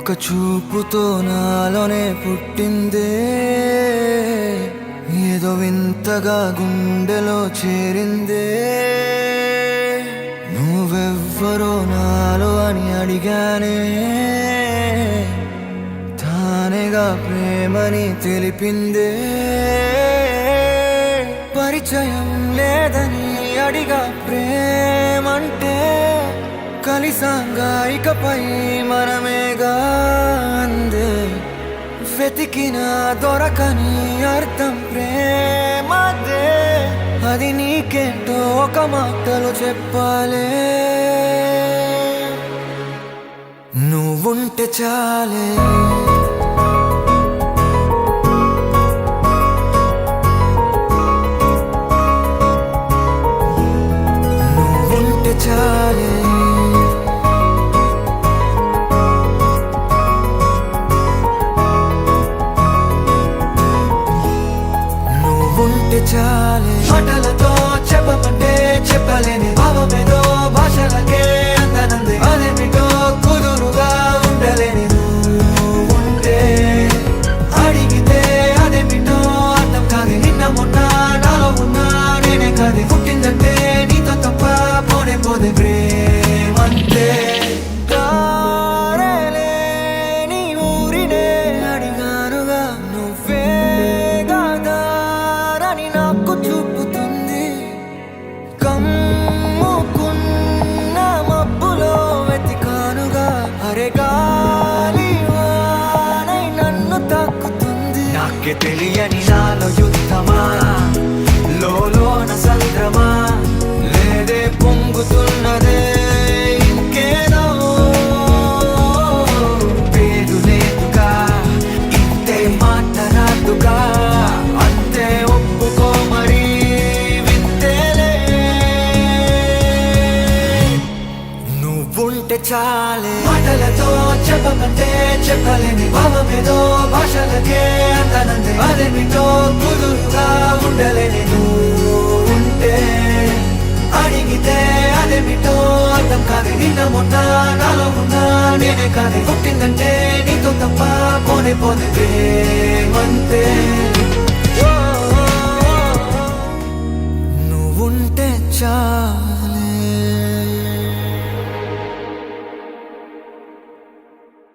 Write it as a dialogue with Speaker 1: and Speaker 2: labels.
Speaker 1: ఒక చూపుతో నాలోనే పుట్టిందే, ఏదో వింతగా గుండెలో చేరిందే. నువ్వెవ్వరో నాలో అని అడిగానే, తానేగా ప్రేమని తెలిపిందే. పరిచయం లేదని అడిగా ప్రేమంటే, కలిసాంగా ఇకపై మనమేగా అందే. వెతికిన దొరకని అర్థం ప్రేమదే, అది నీకేంటో ఒక మాటలో చెప్పాలే. నువ్వుంటే చాలే, నువ్వుంటే చాలే. ఉంటే చాలే, మాటలతో చెప్పమంటే చెప్పలేని భావమేదో భాషలకే అందనంది. అదేమిటో కుదురుగా ఉండలేని నువ్వుంటే, అడిగితే అదేమిటో అర్థం కాదు. నిన్న మొన్న నాలో ఉన్నా నేనే కాదు, పుట్టిందంటే నీతో తప్ప పోనే పోదే ప్రేమంతే. కమ్ముకున్న మబ్బులో వెతికానుగా, అరే గాలి వానై నన్ను తాకుతుంది. నాకే తెలియని నాలో యుద్ధమా, లోన సంద్రమా, లేదే పొంగుతున్నదే ఇంకేదో. పేరు లేదుగా, ఇంతే మాట రాదుగా, అంతే ఒప్పుకో మరి. ఉంటే చాలే, మాటలతో చెప్పమంటే చెప్పలేని భావమేదో భాషలకే అందనంది. అదేమిటో కుదురుగా ఉండలేని నువ్వుంటే, అడిగితే అదేమిటో అర్థం కాదు. నిన్న మొన్న నాలో ఉన్నా నేనే కాదు, పుట్టిందంటే నీతో తప్ప పోనే పోతే ప్రేమంతే.